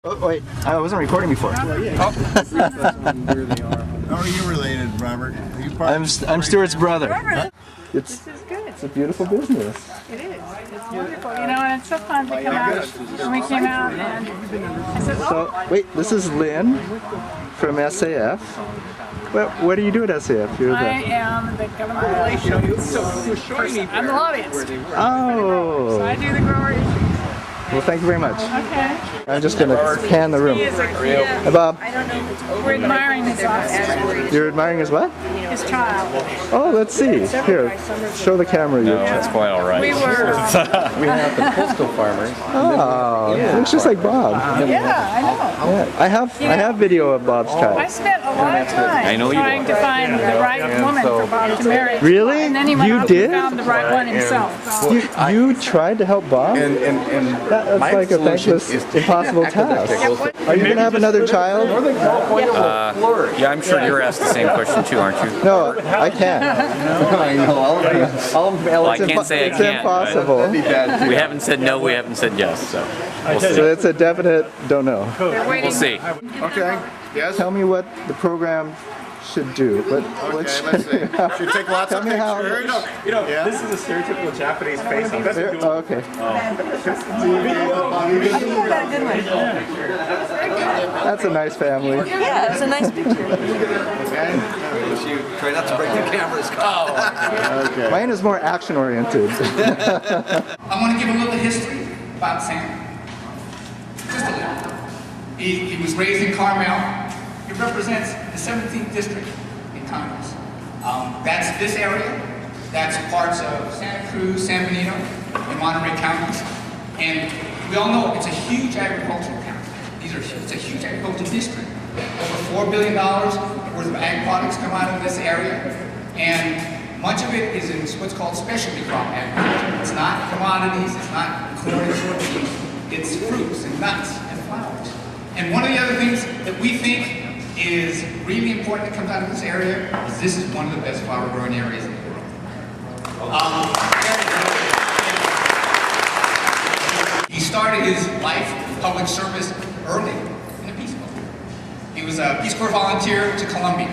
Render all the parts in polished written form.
Oh, wait, I wasn't recording before. How are you related, Robert? Are you part I'm Stuart's brother. Robert, It's this is good. a beautiful business. It is. It's wonderful. You know, and it's so fun to come out. When we came out and I said, So, wait, this is Lynn from SAF. What do you do at SAF? You're I am the government relations person. I'm the lobbyist. Oh. So I do the grower issues. Well, thank you very much. Okay. I'm just going to pan the room. He is a Hey, Bob, We're admiring his offspring, you're admiring his what? his child. Oh, let's see. Here, show the camera. No, that's quite all right. We were, We have the postal farmers. Oh, looks just like Bob. yeah, I know. Yeah, I have video of Bob's I child. spent a lot of time I know you trying did. to find the right woman for Bob to marry. Really? And then he went You out did? and found the right one himself. You tried to help Bob? And That's my like a solution thankless, is to impossible task. Are you going to have another child? yeah, I'm sure you're asked the same question too, aren't you? No, I can't. I know. Well, I can't say I It's can't. impossible. But we haven't said no, we haven't said yes, so we'll So see. it's a definite don't know. We'll see. Okay. Yes. Tell me what the program should do. But Okay. Let's see. Should take lots Tell of me how- pictures. You know, this is a stereotypical Japanese face. He doesn't do Okay. That's a nice family. Yeah, it's a nice picture. Try not to break the cameras. Okay. Mine is more action oriented. I want to give a little history about Sam. Just a little. He was raised in Carmel. He represents the 17th district in Congress. That's this area. That's parts of Santa Cruz, San Benito, and Monterey counties. And we all know it's a huge agricultural county. It's a huge agricultural district. Over $4 billion worth of ag products come out of this area. And much of it is in what's called specialty crop agriculture. It's not commodities, it's not corn and soybeans, it's fruits and nuts and flowers. And one of the other things that we think is really important that comes out of this area is this is one of the best flower growing areas in the world. He started his life in public service early in the Peace Corps. He was a Peace Corps volunteer to Colombia.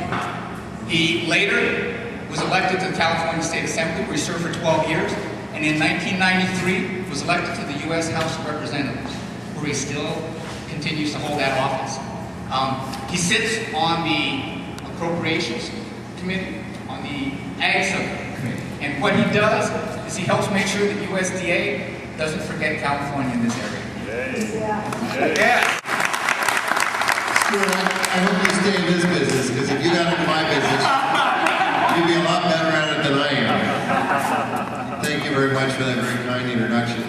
He later was elected to the California State Assembly, where he served for 12 years, and in 1993 was elected to the U.S. House of Representatives, where he still continues to hold that office. He sits on the Appropriations Committee, on the Ag Subcommittee, and what he does is he helps make sure that USDA doesn't forget California in this area. Yeah. Stuart, I hope you stay in this business, because if you got into my business, you'd be a lot better at it than I am. Thank you very much for that very kind introduction.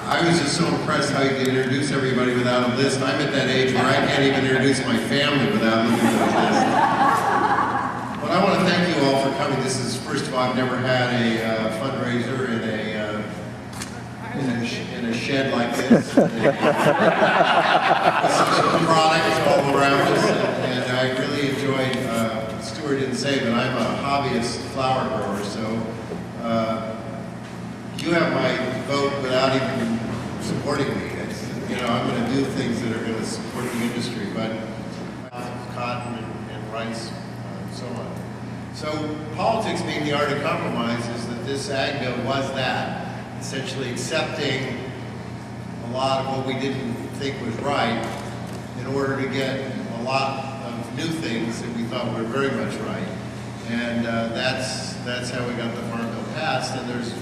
I was just so impressed how you could introduce everybody without a list. I'm at that age where I can't even introduce my family without looking at a list. But I want to thank you all for coming. This is, first of all, I've never had a fundraiser in a shed like this. Products all around us, and I really enjoyed, Stuart didn't say, but I'm a hobbyist flower grower, so you have my vote without even supporting me. It's, I'm going to do things that are going to support the industry, but cotton and rice, and so on. So politics being the art of compromise is that this ag bill was that. Essentially accepting a lot of what we didn't think was right in order to get a lot of new things that we thought were very much right. And that's how we got the Farm Bill passed. And there's,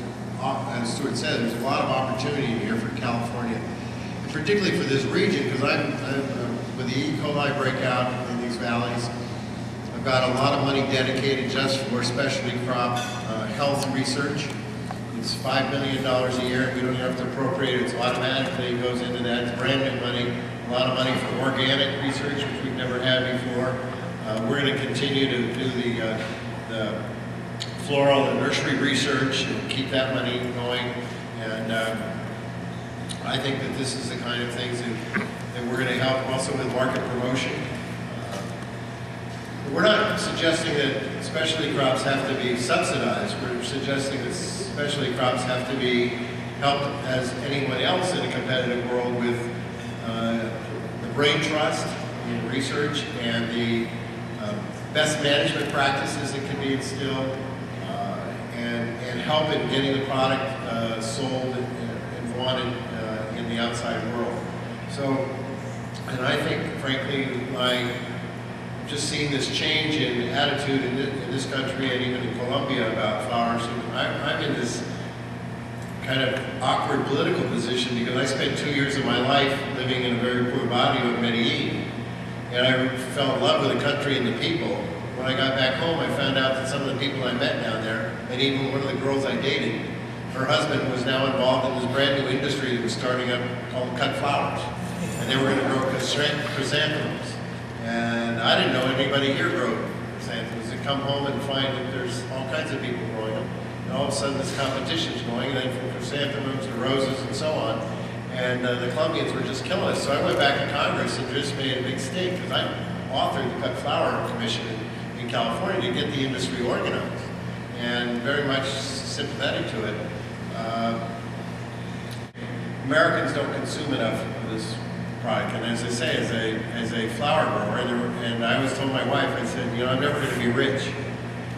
as Stuart said, there's a lot of opportunity here for California, and particularly for this region, because I'm with the E. coli breakout in these valleys, I've got a lot of money dedicated just for specialty crop health research. It's $5 million a year. We don't even have to appropriate it. It's automatically it goes into that. It's brand new money. A lot of money for organic research, which we've never had before. We're going to continue to do the floral and nursery research and keep that money going. And I think that this is the kind of things that we're going to help also with market promotion. We're not suggesting that specialty crops have to be subsidized. We're suggesting that specialty crops have to be helped as anyone else in a competitive world with brain trust in research and the best management practices that can be instilled, and help in getting the product sold and wanted in the outside world. So, and I think, frankly, just seeing this change in attitude in this country and even in Colombia about flowers, I'm in this kind of awkward political position because I spent 2 years of my life living in a very poor barrio of Medellin, and I fell in love with the country and the people. When I got back home, I found out that some of the people I met down there, and even one of the girls I dated, her husband was now involved in this brand new industry that was starting up called cut flowers, and they were going to grow chrysanthemums. And I didn't know anybody here grow chrysanthemums. They come home and find that there's all kinds of people growing them. And all of a sudden this competition's going, and then from chrysanthemums to roses and so on. And the Colombians were just killing us. So I went back to Congress and just made a big stake, because I authored the Cut Flower Commission in California to get the industry organized. And very much sympathetic to it. Americans don't consume enough of this product, and as I say, as a flower grower, and I always told my wife, I said, you know, I'm never going to be rich,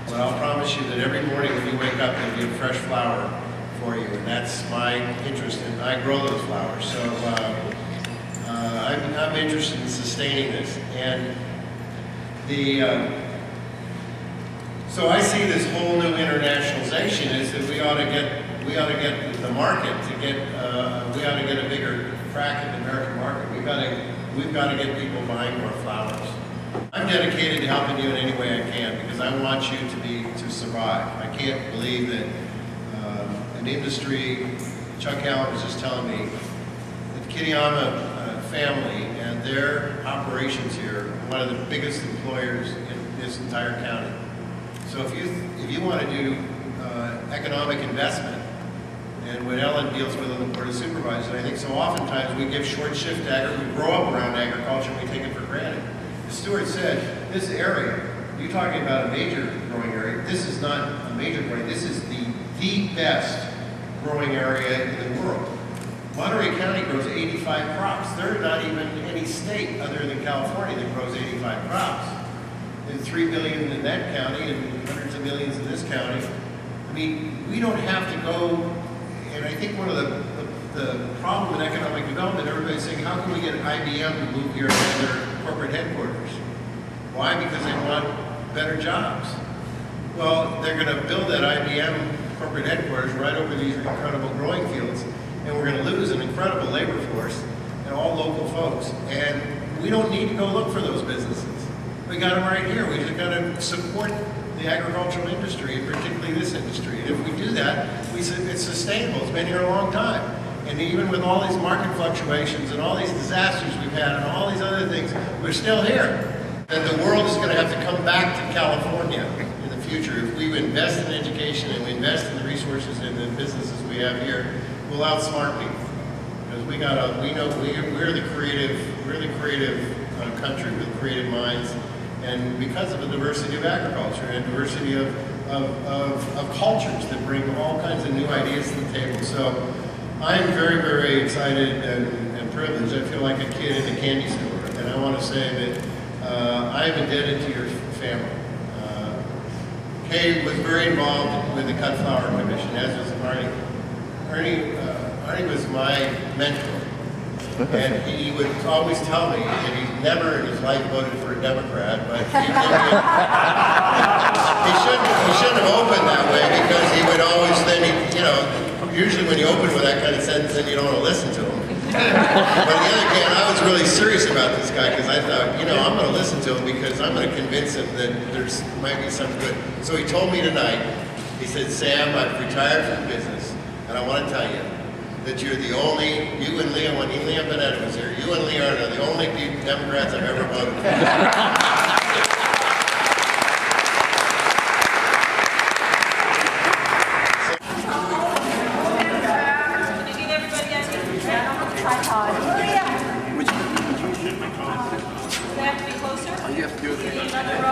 but I'll promise you that every morning when you wake up, there'll be a fresh flower for you, and that's my interest, and I grow those flowers. So I'm interested in sustaining this, and so I see this whole new internationalization is that we ought to get the market to get we ought to get a bigger crack at the American market. We've got to get people buying more flowers. I'm dedicated to helping you in any way I can because I want you to survive. I can't believe that an industry. Chuck Allen was just telling me that the Kitayama family and their operations here are one of the biggest employers in this entire county. So if you want to do economic investment, and what Ellen deals with on the Board of Supervisors, I think so oftentimes we give short shift to agriculture, we grow up around agriculture and we take it for granted. As Stuart said, this area, you're talking about a major growing area, this is not a major growing, this is the best growing area in the world. Monterey County grows 85 crops. There's not even any state other than California that grows 85 crops. There's 3 billion in that county and hundreds of millions in this county. I mean, we don't have to go. And I think one of the problem in economic development, everybody's saying, how can we get IBM to move here to their corporate headquarters? Why? Because they want better jobs. Well, they're going to build that IBM corporate headquarters right over these incredible growing fields, and we're going to lose an incredible labor force and all local folks. And we don't need to go look for those businesses. We got them right here. We just got to support the agricultural industry, and particularly this industry. And if we do that, it's sustainable. It's been here a long time. And even with all these market fluctuations and all these disasters we've had and all these other things, we're still here. And the world is going to have to come back to California in the future. If we invest in education and we invest in the resources and the businesses we have here, we'll outsmart people. Because we know we're the creative country with creative minds. And because of the diversity of agriculture and diversity of cultures that bring all kinds of new ideas to the table. So I'm very, very excited and privileged. I feel like a kid in a candy store. And I want to say that I am indebted to your family. Kay was very involved with the Cut Flower Commission, as was Arnie. Arnie was my mentor. And he would always tell me that he never in his life voted for a Democrat, but he shouldn't have opened that way because he would always usually when you open with that kind of sentence, then you don't want to listen to him. But on the other hand, I was really serious about this guy because I thought, I'm going to listen to him because I'm going to convince him that there's might be some good. So he told me tonight, he said, Sam, I've retired from business, and I want to tell you that you're the only, you and Leon, when Leon Benetta was here, you and Leon are the only Democrats I've ever voted for. Which one? You have to be closer? Oh, you have to do it.